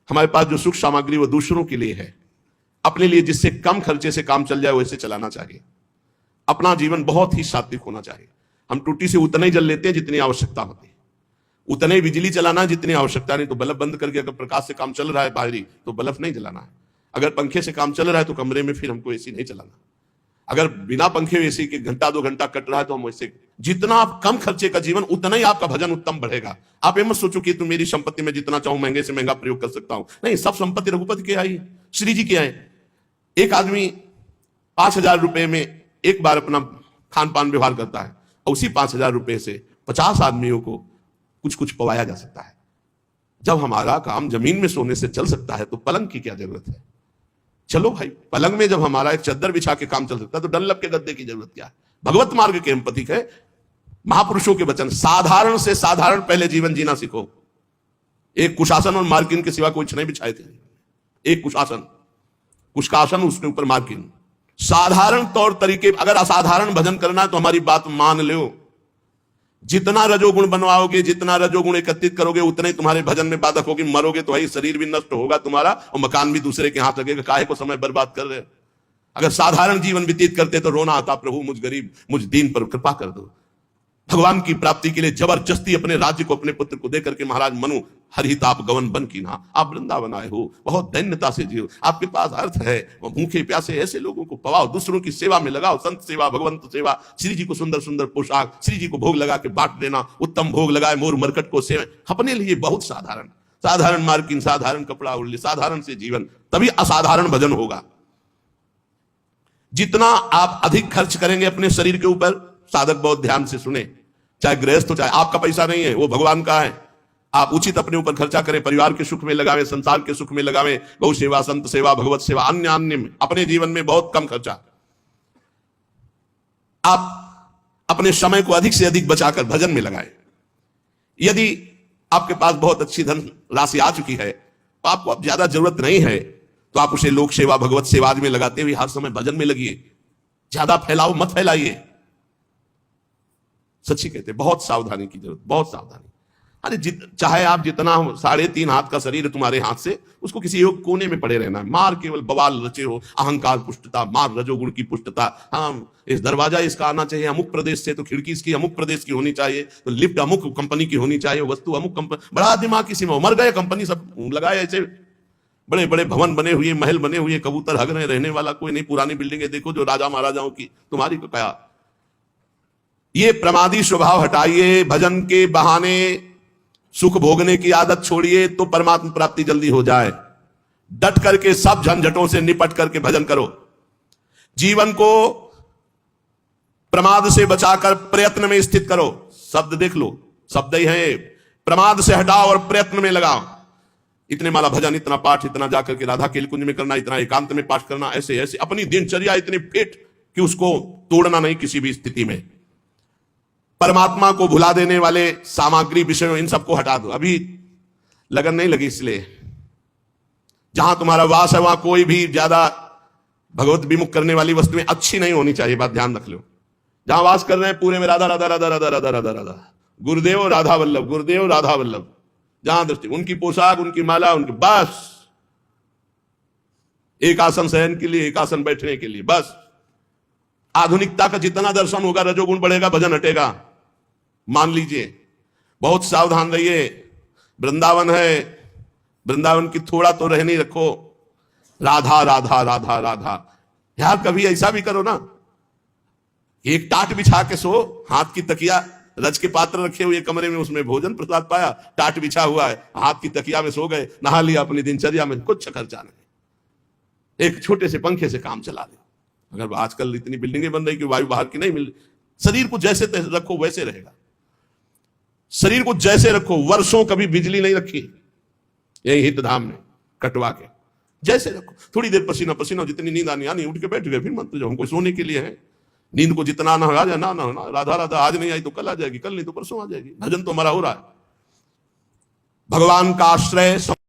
हमारे पास जो सुख सामग्री वो दूसरों के लिए है, अपने लिए जिससे कम खर्चे से काम चल जाए वैसे चलाना चाहिए। अपना जीवन बहुत ही सात्विक होना चाहिए। हम टूटी से उतना ही जल लेते हैं जितनी आवश्यकता होती है, उतने ही बिजली चलाना जितनी आवश्यकता नहीं। तो बल्ब बंद करके अगर प्रकाश से काम चल रहा है बाहरी तो बल्ब नहीं जलाना है। अगर पंखे से काम चल रहा है तो कमरे में फिर हमको एसी नहीं चलाना। अगर बिना पंखे एसी के घंटा 2 घंटा कट रहा है तो हम वैसे, जितना आप कम खर्चे का जीवन उतना ही आपका भजन उत्तम बढ़ेगा। आप ये मत सोचो कि तुम मेरी संपत्ति में जितना चाहूं महंगे से महंगा प्रयोग कर सकता हूं। नहीं, सब संपत्ति रघुपति के आई, श्री जी के आए। एक आदमी 5,000 रुपए में एक बार अपना खान पान व्यवहार करता है और उसी 5,000 रुपए से 50 आदमियों को कुछ कुछ पवाया जा सकता है। जब हमारा काम जमीन में सोने से चल सकता है तो पलंग की क्या जरूरत है। चलो भाई, पलंग में जब हमारा एक चद्दर बिछा के काम चल सकता है तो डल्लब के गद्दे की जरूरत क्या है। भगवत मार्ग के हम पथिक है। महापुरुषों के वचन, साधारण से साधारण पहले जीवन जीना सीखो। एक कुशासन और मार्किन के सिवा कुछ नहीं बिछाए थे। एक कुशासन, कुछ का आसन, उसके ऊपर मार्किन। साधारण तौर तरीके। अगर असाधारण भजन करना है तो हमारी बात मान लो। जितना रजोगुण बनवाओगे, जितना रजोगुण एकत्रित करोगे, उतने ही तुम्हारे भजन में बाधक होगी। मरोगे तो भाई शरीर भी नष्ट होगा तुम्हारा और मकान भी दूसरे के हाथ लगेगा। काहे को समय बर्बाद कर रहे हो। अगर साधारण जीवन व्यतीत करते तो रोना आता, प्रभु मुझ गरीब मुझ दीन पर कृपा कर दो। भगवान की प्राप्ति के लिए जबरदस्ती अपने राज्य को अपने पुत्र को देकर के महाराज मनु हरिताप गवन बन की ना, आप वृंदावन आए हो, बहुत दैन्यता से जियो। आपके पास अर्थ है, वो भूखे प्यासे ऐसे लोगों को पवाओ, दूसरों की सेवा में लगाओ। संत सेवा, भगवंत सेवा, श्री जी को सुंदर सुंदर पोशाक, श्री जी को भोग लगा के बांट देना, उत्तम भोग लगाए, मोर मरकट को सेवा। अपने लिए बहुत साधारण, साधारण मार्किन, साधारण कपड़ा उड़ले, साधारण से जीवन, तभी असाधारण भजन होगा। जितना आप अधिक खर्च करेंगे अपने शरीर के ऊपर, साधक बहुत ध्यान से सुने, चाहे गृहस्थ हो, चाहे आपका पैसा नहीं है, वो भगवान का है। आप उचित अपने ऊपर खर्चा करें, परिवार के सुख में लगावे, संसार के सुख में लगावे, गौ सेवा, संत सेवा, भगवत सेवा, अन्य अन्य में, अपने जीवन में बहुत कम खर्चा। आप अपने समय को अधिक से अधिक बचाकर भजन में लगाएं। यदि आपके पास बहुत अच्छी धन राशि आ चुकी है तो आपको अब ज्यादा जरूरत नहीं है, तो आप उसे लोक सेवा, भगवत सेवा में लगाते हुए हर समय भजन में लगिए। ज्यादा फैलाओ मत फैलाइए। सच्ची कहते, बहुत सावधानी की जरूरत, बहुत सावधानी। अरे चाहे आप जितना 3.5 हाथ का शरीर है तुम्हारे हाथ से, उसको किसी एक कोने में पड़े रहना है। मार केवल बवाल रचे हो, अहंकार पुष्टता, मार रजोगुण की पुष्टता। हाँ, इस दरवाजा इसका आना चाहिए अमुक प्रदेश से, तो खिड़की इसकी अमुक प्रदेश की होनी चाहिए, तो लिफ्ट अमुक कंपनी की होनी चाहिए, वस्तु अमुक कंपनी। बड़ा दिमाग की सीमा, मर गए कंपनी सब लगाए। ऐसे बड़े बड़े भवन बने हुए, महल बने हुए, कबूतर हग रहे, रहने वाला कोई नहीं। पुरानी बिल्डिंगें देखो जो राजा महाराजाओं की, तुम्हारी को क्या। ये प्रमादी स्वभाव हटाइए। भजन के बहाने सुख भोगने की आदत छोड़िए तो परमात्मा प्राप्ति जल्दी हो जाए। डट करके सब झंझटों से निपट करके भजन करो। जीवन को प्रमाद से बचाकर प्रयत्न में स्थित करो। शब्द देख लो, शब्द ही है। प्रमाद से हटाओ और प्रयत्न में लगाओ। इतने माला भजन, इतना पाठ, इतना जाकर के राधा केल कुंज में करना, इतना एकांत में पाठ करना, ऐसे ऐसे अपनी दिनचर्या इतनी फिट कि उसको तोड़ना नहीं किसी भी स्थिति में। परमात्मा को भुला देने वाले सामग्री, विषयों, इन सबको हटा दो। अभी लगन नहीं लगी, इसलिए जहां तुम्हारा वास है वहां कोई भी ज्यादा भगवत विमुख करने वाली वस्तुएं अच्छी नहीं होनी चाहिए। बात ध्यान रख लो। जहां वास कर रहे हैं पूरे में राधा राधा राधा राधा राधा राधा राधा, गुरुदेव राधा वल्लभ, गुरुदेव राधा वल्लभ। जहां दृष्टि, उनकी पोशाक, उनकी माला, उनकी, बस एक आसन शयन के लिए, एक आसन बैठने के लिए, बस। आधुनिकता का जितना दर्शन होगा रजोगुण बढ़ेगा, भजन हटेगा। मान लीजिए, बहुत सावधान रहिए। वृंदावन है, वृंदावन की थोड़ा तो रहनी रखो। राधा राधा राधा राधा। यार कभी ऐसा भी करो ना, एक टाट बिछा के सो, हाथ की तकिया, रज के पात्र रखे हुए कमरे में, उसमें भोजन प्रसाद पाया, टाट बिछा हुआ है, हाथ की तकिया में सो गए, नहा लिया, अपनी दिनचर्या में कुछ खर्चा नहीं, एक छोटे से पंखे से काम चला लिया। अगर आजकल इतनी बिल्डिंगें बन रही कि वायु बाहर की नहीं मिल, शरीर को जैसे रखो वैसे रहेगा। शरीर को जैसे रखो, वर्षों कभी बिजली नहीं रखी यही हित धाम में कटवा के, जैसे रखो। थोड़ी देर पसीना पसीना, जितनी नींद आनी आनी, उठ के बैठ गए, फिर मंत्र जो हमको सोने के लिए है। नींद को जितना आना आ जाए, ना ना ना, राधा राधा आज नहीं आई तो कल आ जाएगी, कल नहीं तो परसों आ जाएगी। भजन तो हमारा हो रहा है। भगवान का आश्रय